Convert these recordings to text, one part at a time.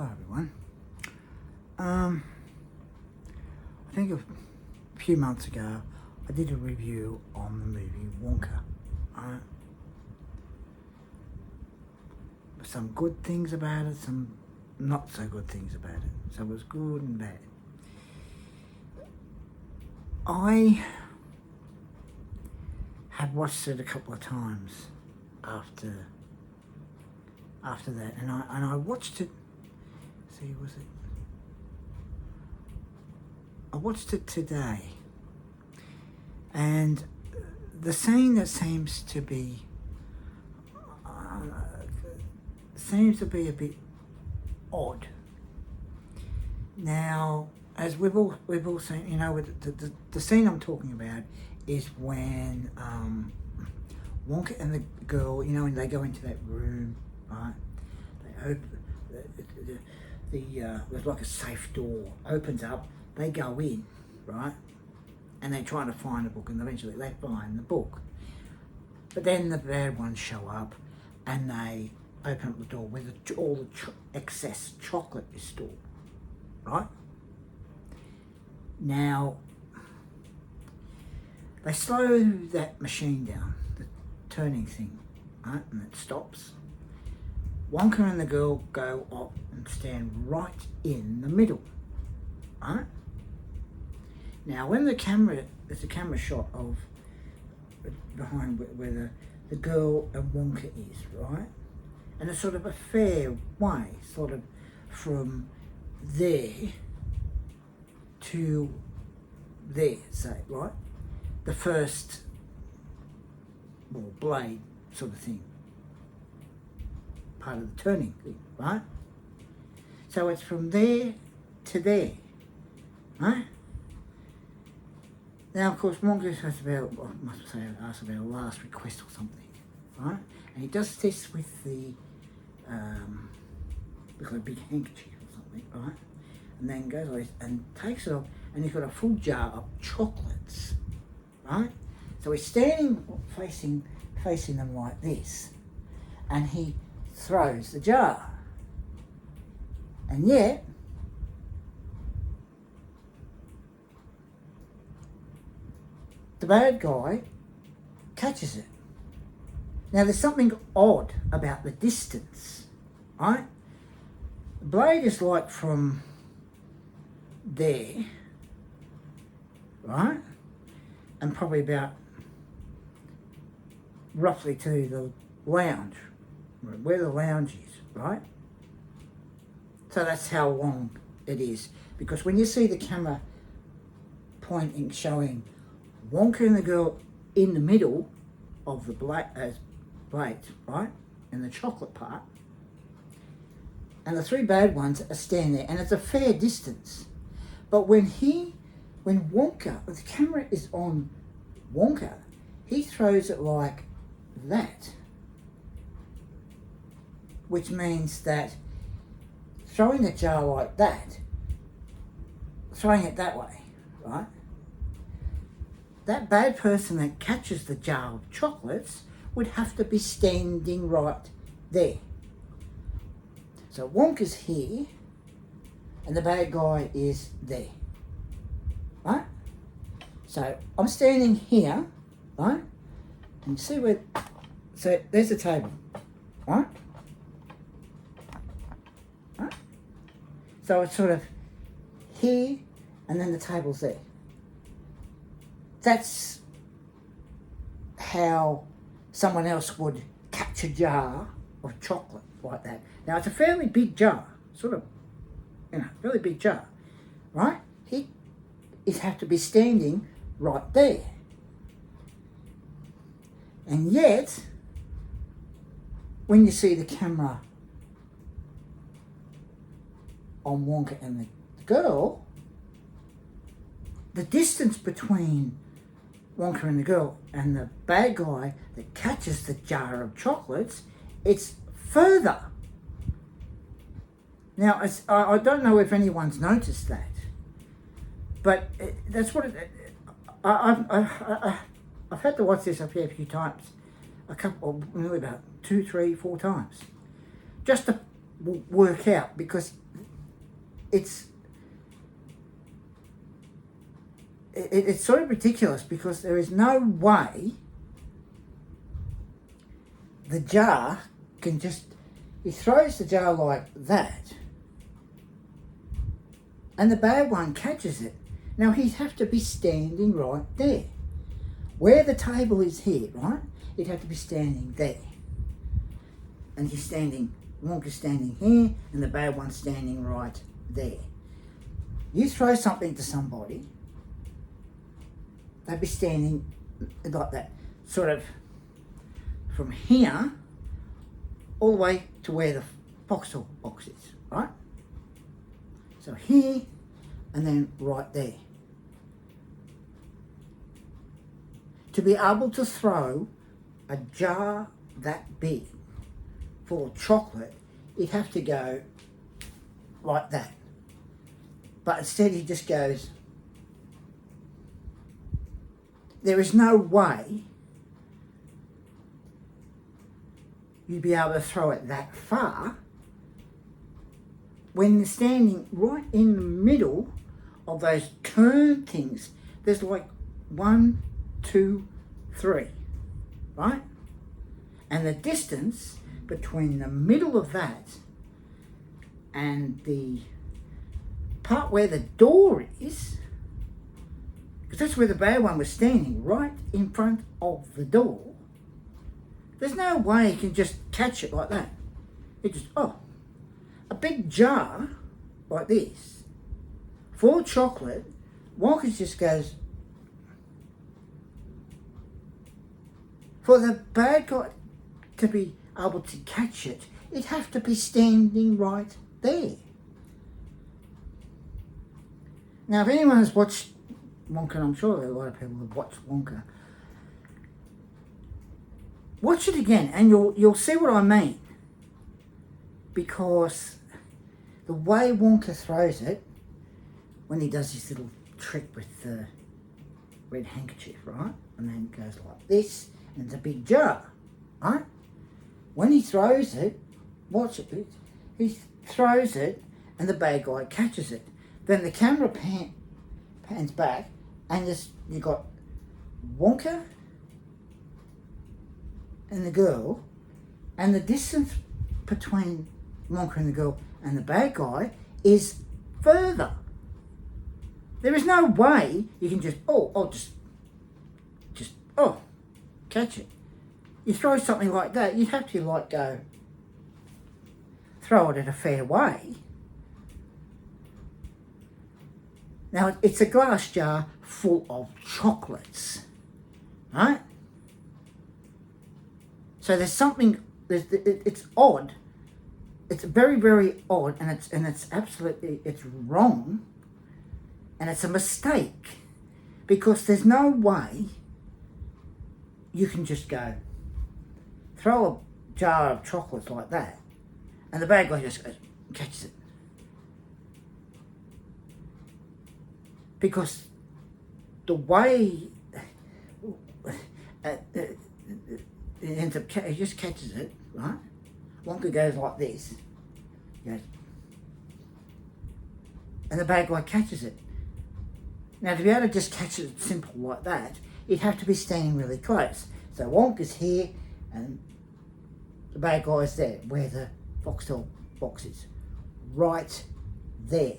Hello everyone. I think a few months ago I did a review on the movie Wonka. Some good things about it, some not so good things about it. So it was good and bad. I had watched it a couple of times after that, and I watched it. I watched it today, and the scene that seems to be a bit odd. Now, as we've all seen, you know, the scene I'm talking about is when Wonka and the girl, you know, when they go into that room, right? They open there's like a safe door opens up. They go in, right, and they're trying to find a book, and eventually they find the book. But then the bad ones show up, and they open up the door where all the excess chocolate is stored, right? Now, they slow that machine down, the turning thing, right, and it stops. Wonka and the girl go up and stand right in the middle, right? Now, when there's a camera shot of behind where the girl and Wonka is, right? And it's sort of a fair way, sort of from there to there, say, right? The first, well, blade sort of thing. Part of the turning thing, right? So it's from there to there, right? Now, of course, Wonka has about, well, I must say, asked about a last request or something, right? And he does this with the, with a big handkerchief or something, right? And then goes away and takes it off, and he's got a full jar of chocolates, right? So he's standing facing them like this, and he throws the jar, and yet the bad guy catches it. Now, there's something odd about the distance, right? The blade is like from there, right, and probably about roughly to the lounge, where the lounge is, right? So that's how long it is. Because when you see the camera pointing, showing Wonka and the girl in the middle of the blades, right? And the chocolate part, and the three bad ones are standing there, and it's a fair distance. But when Wonka, the camera is on Wonka, he throws it like that. Which means that throwing the jar like that, throwing it that way, right? That bad person that catches the jar of chocolates would have to be standing right there. So Wonka's here, and the bad guy is there, right? So I'm standing here, right? And you see where, so there's the table, right? So it's sort of here, and then the table's there. That's how someone else would catch a jar of chocolate like that. Now, it's a fairly big jar, sort of, you know, really big jar, right? He'd have to be standing right there. And yet, when you see the camera on Wonka and the girl, the distance between Wonka and the girl and the bad guy that catches the jar of chocolates, it's further. Now, I don't know if anyone's noticed that, but that's what I've had to watch this a fair few times, nearly about 2, 3, 4 times, just to work out, because it's sort of ridiculous, because there is no way the jar can just, he throws the jar like that and the bad one catches it. Now he'd have to be standing right there. Where the table is here, right? He'd have to be standing there. And he's standing, Wonka's standing here, and the bad one's standing right there. You throw something to somebody, they'd be standing like that, sort of from here all the way to where the voxel box is, right? So here, and then right there. To be able to throw a jar that big full of chocolate, he'd have to go like that. But instead he just goes, there is no way you'd be able to throw it that far when they're standing right in the middle of those turn things. There's like 1, 2, 3, right? And the distance between the middle of that and the part where the door is, because that's where the bad one was standing, right in front of the door, there's no way he can just catch it like that. It just, a big jar like this, full of chocolate, Wonka just goes, for the bad guy to be able to catch it, it'd have to be standing right there. Now, if anyone has watched Wonka, and I'm sure there are a lot of people who have watched Wonka, watch it again and you'll see what I mean. Because the way Wonka throws it, when he does this little trick with the red handkerchief, right? And then it goes like this, and it's a big jar, right? When he throws it, watch it, he throws it and the bad guy catches it. Then the camera pans back and you got Wonka and the girl, and the distance between Wonka and the girl and the bad guy is further. There is no way you can just catch it. You throw something like that, you'd have to throw it in a fair way. Now, it's a glass jar full of chocolates, right? So there's something, it's odd. It's very, very odd, and it's absolutely, it's wrong, and it's a mistake, because there's no way you can just go throw a jar of chocolates like that, and the bad guy just goes, catches it. Because the way it ends up, he just catches it, right? Wonka goes like this, goes, and the bad guy catches it. Now, to be able to just catch it simple like that, you'd have to be standing really close. So Wonka's here, and the bad guy's there, where the foxtail box is, right there.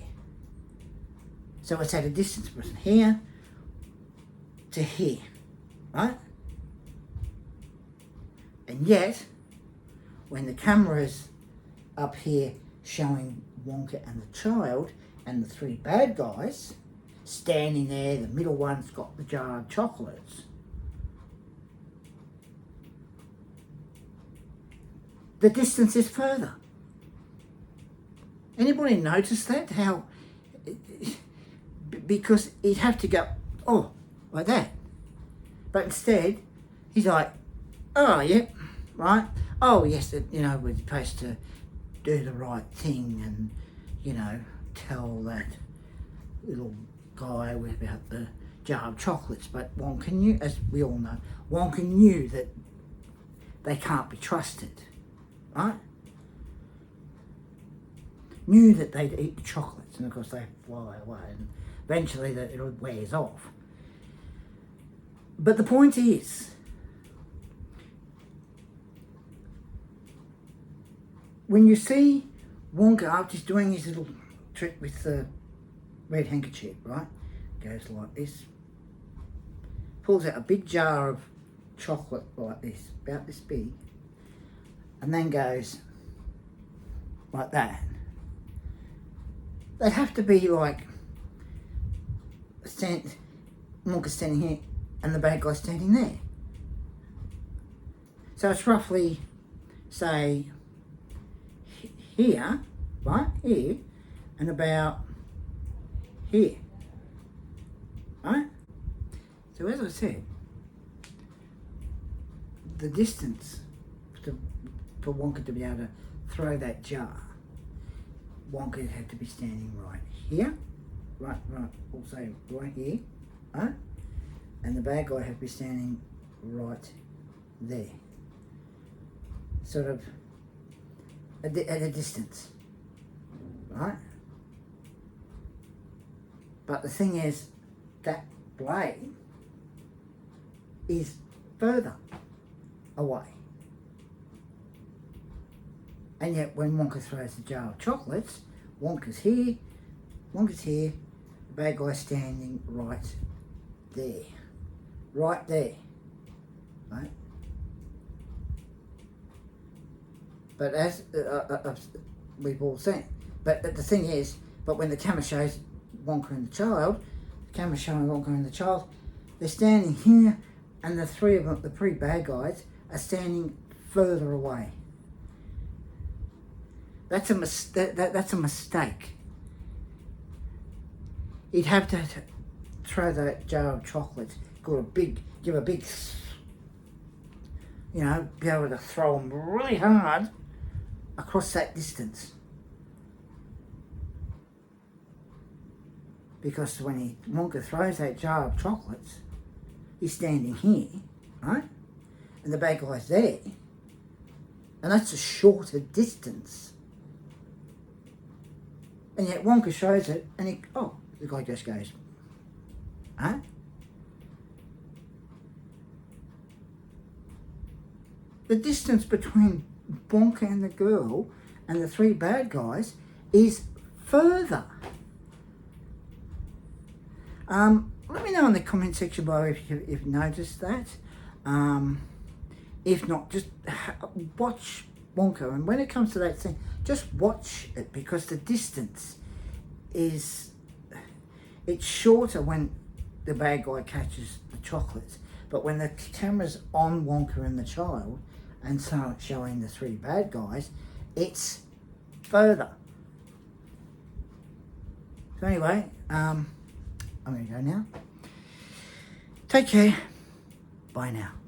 So it's at a distance from here to here, right? And yet, when the camera's up here showing Wonka and the child and the 3 bad guys standing there, the middle one's got the jar of chocolates, the distance is further. Anybody notice that? How... Because he'd have to go, like that. But instead, he's like, yeah, right? Yes, we're supposed to do the right thing and, tell that little guy about the jar of chocolates. But Wonka knew, as we all know, Wonka knew that they can't be trusted, right? knew that they'd eat the chocolates, and of course they fly away, and eventually it wears off. But the point is, when you see Wonka after he's doing his little trick with the red handkerchief, right? Goes like this, pulls out a big jar of chocolate like this, about this big, and then goes like that. They'd have to be like Wonka standing here and the bad guy standing there. So it's roughly, say, here, right, here, and about here, right? So as I said, the distance for Wonka to be able to throw that jar, Wonka had to be standing right here, right, also right here, right? And the bad guy had to be standing right there, sort of at a distance, right? But the thing is, that blade is further away. And yet when Wonka throws the jar of chocolates, Wonka's here, the bad guy's standing right there. Right there. Right? But as we've all seen, but the thing is, but when the camera shows Wonka and the child, the camera showing Wonka and the child, they're standing here, and the three of them, the three bad guys, are standing further away. That's a mistake. He'd have to throw that jar of chocolates, give a big, you know, be able to throw them really hard across that distance. Because when Wonka throws that jar of chocolates, he's standing here, right? And the bad guy's there. And that's a shorter distance. And yet Wonka shows it, and the guy just goes, huh? The distance between Wonka and the girl and the three bad guys is further. Let me know in the comment section below if you've noticed that. If not, just watch Wonka, and when it comes to that thing, just watch it, because the distance it's shorter when the bad guy catches the chocolates, but when the camera's on Wonka and the child and so showing the three bad guys, it's further. So anyway, I'm going to go now. Take care. Bye now.